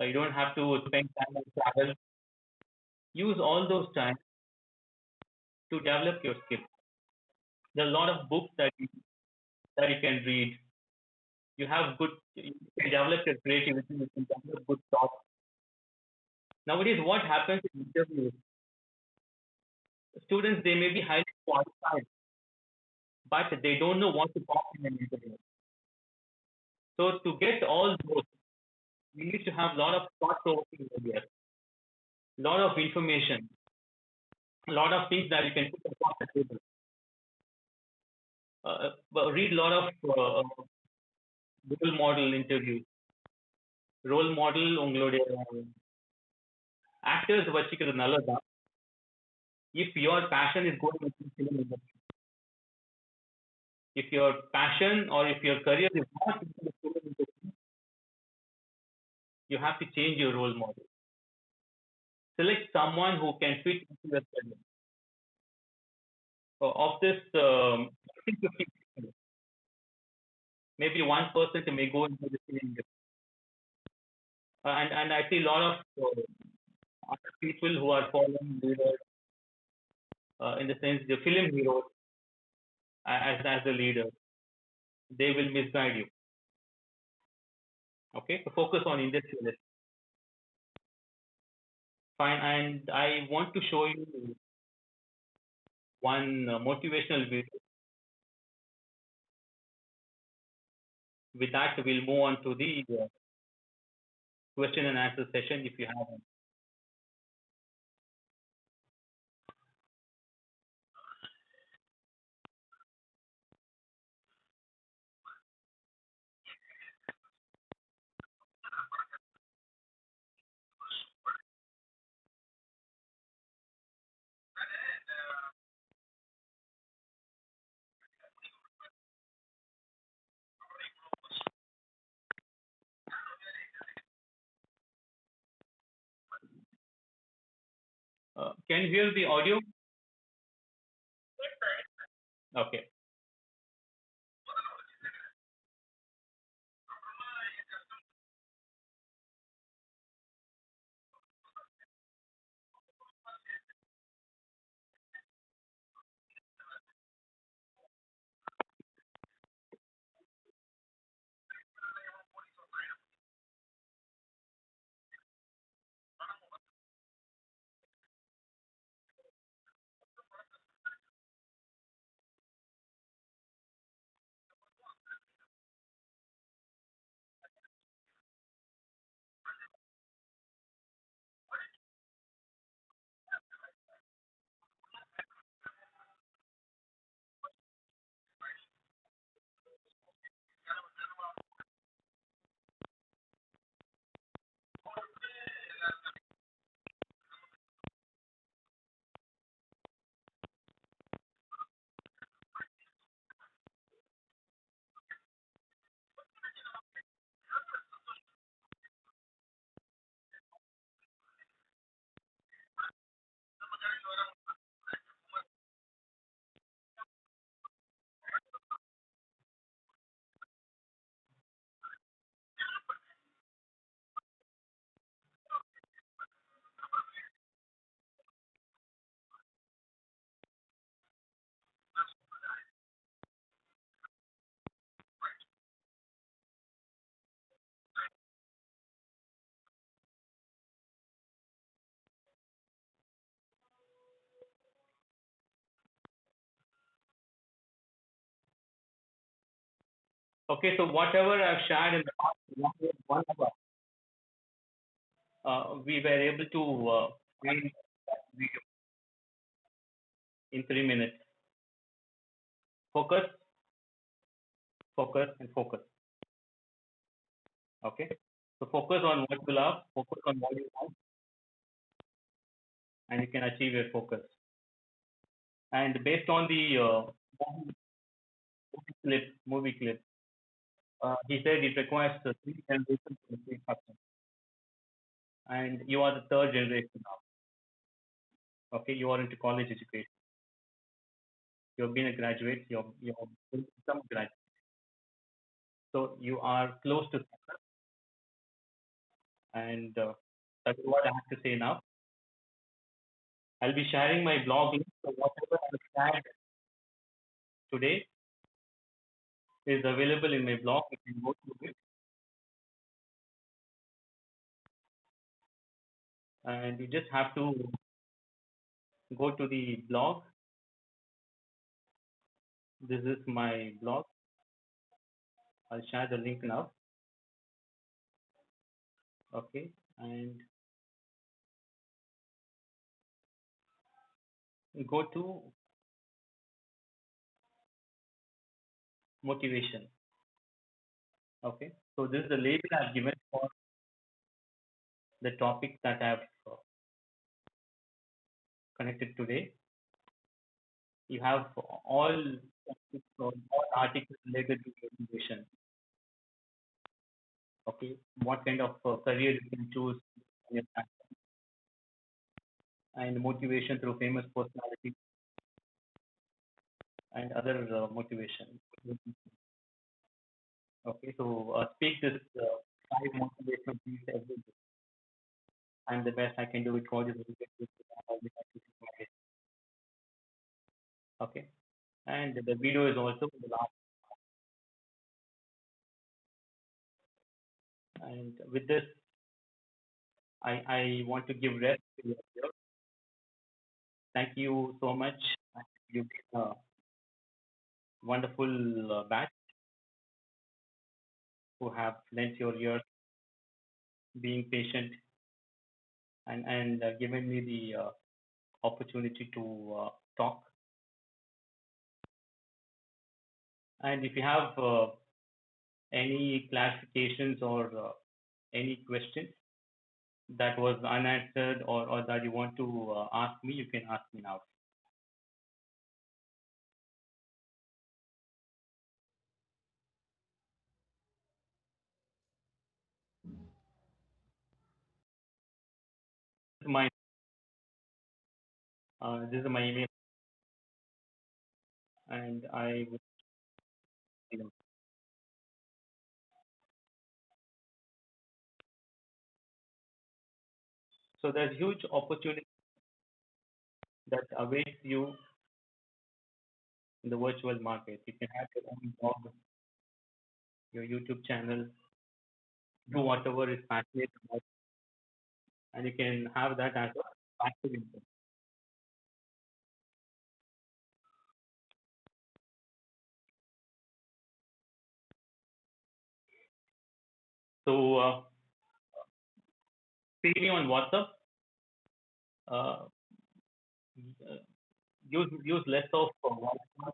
You don't have to spend time on travel. Use all those time to develop your skills. There are a lot of books that you can read. You have good. You can develop your creativity. You can develop good thoughts. Nowadays, what happens in interviews? Students, they may be highly qualified, but they don't know what to talk in an interview. So to get all those, you need to have a lot of thought-provoking ideas, a lot of information, a lot of things that you can put across the table. But read a lot of role model interviews. Role model உங்களுடைய actors வச்சுக்கிறது நல்லதுதான். If your passion is going into film industry, if your passion or if your career is not into the film industry, you have to change your role model. Select someone who can fit into your career. Of this 50 people, maybe 1% may go into the film industry. And I see a lot of other people who are following leaders, in the sense the film heroes as the leader, they will misguide you. Okay, so focus on industrialists. Fine, and I want to show you one motivational video. With that, we'll move on to the question and answer session if you have one. Can you hear the audio? Okay. Okay, so whatever I've shared in the past 1 hour, we were able to find that video in 3 minutes. Focus, focus, and focus. Okay, so focus on what you love, focus on what you want, and you can achieve your focus. And based on the movie movie clip, he said it requires three generations to achieve success, and you are the third generation now. Okay, you are into college education. You've been a graduate. You're going to become a graduate. So you are close to success, and that's what I have to say now. I'll be sharing my blog link. So whatever I've shared today is available in my blog. You can go to it, and you just have to go to the blog. This is my blog. I'll share the link now. Okay, and go to motivation. Okay, so this is the label I've given for the topic that I've connected today. You have all articles related to motivation. Okay, what kind of career you can choose, and motivation through famous personality and other motivation. Okay, so speak this five motivational things every day. I'm the best. I can do it for you. Okay, and the video is also the last. And with this, I want to give rest to you. Thank you so much. You've been a wonderful batch who have lent your ear, being patient, and given me the opportunity to talk. And if you have any clarifications or any questions that was unanswered, or that you want to ask me, you can ask me now. My this is my email, and I would, you know, so there's huge opportunity that awaits you in the virtual market. You can have your own blog, your YouTube channel, do whatever is passionate about, and you can have that as a passive income. So see me on WhatsApp. Uh, use less of WhatsApp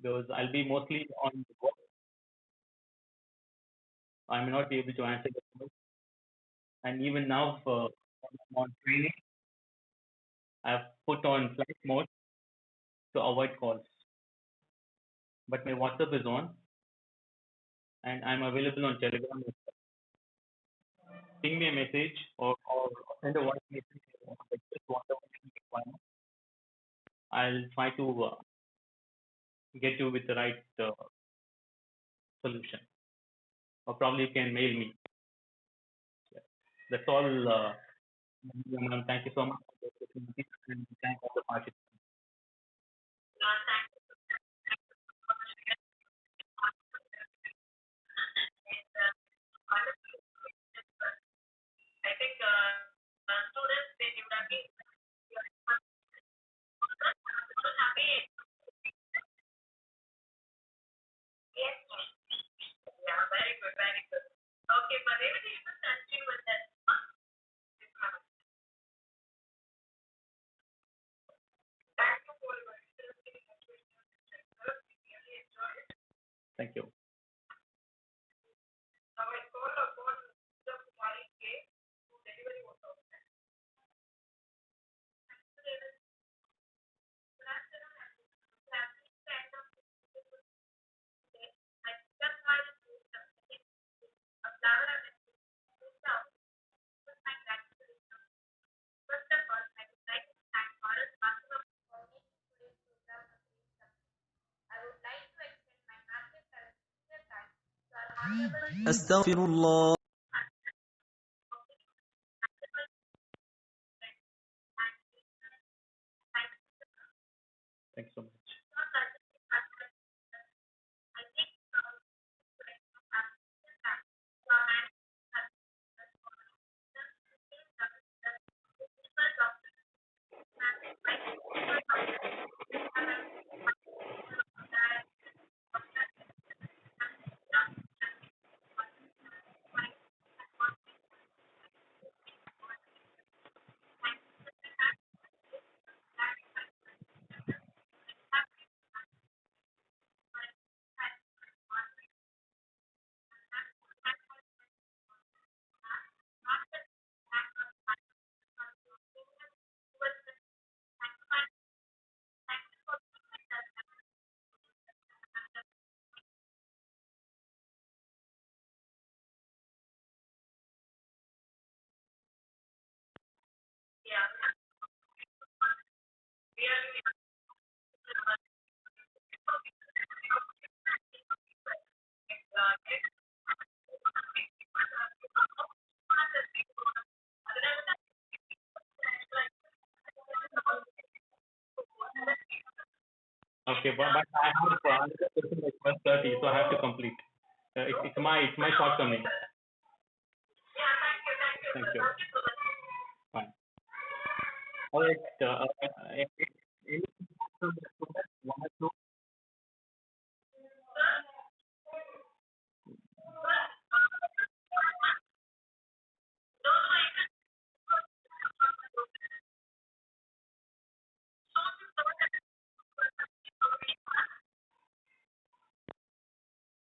because I'll be mostly on the work. I may not be able to answer the phone. And even now, for on training, I've put on flight mode to avoid calls. But my WhatsApp is on, and I'm available on Telegram. Ping me a message, or send a voice message, or just whatever you require. I'll try to get you with the right solution. Or probably you can mail me. Yeah. That's all. Ma'am. Thank you so much for the opportunity, and thank all the participants. Thank you. أستغفر الله. Thanks so much. Okay, but I have another question by 12:30, so I have to complete. It's my shortcoming. Thank you. Fine. All right. Anything from the students? One or two?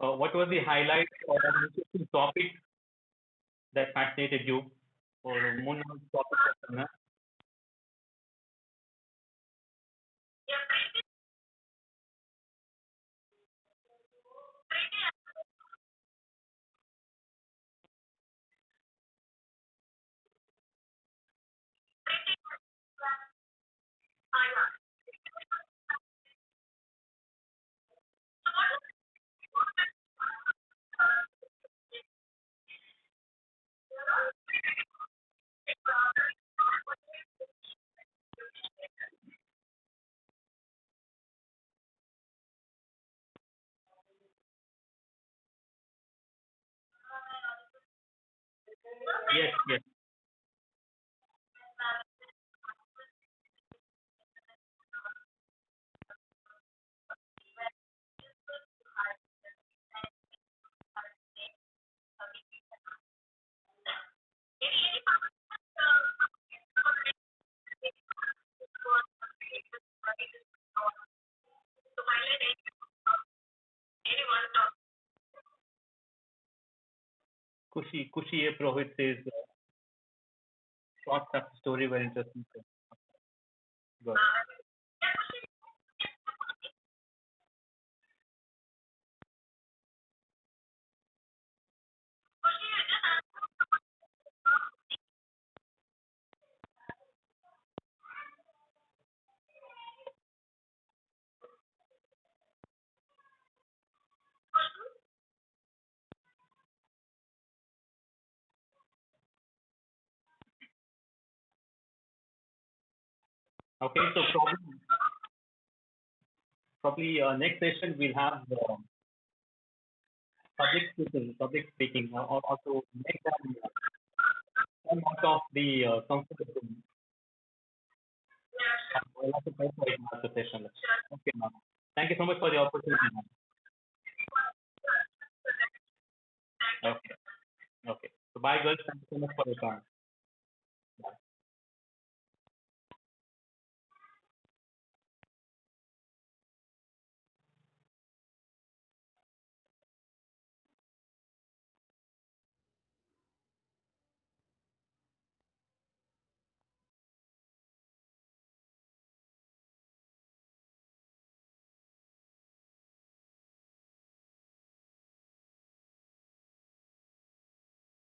What was the highlight or an interesting topic that fascinated you? Or Moon topic? Yes, yes. Kushi A. Prohit says short success story very interesting. Good. Okay, so probably next session we'll have public speaking, or to make them come out of the comfort zone. We'll have to try for it in the session. Okay, ma'am. Thank you so much for the opportunity, ma'am. Okay, okay. So bye, girls. Thank you so much for your time.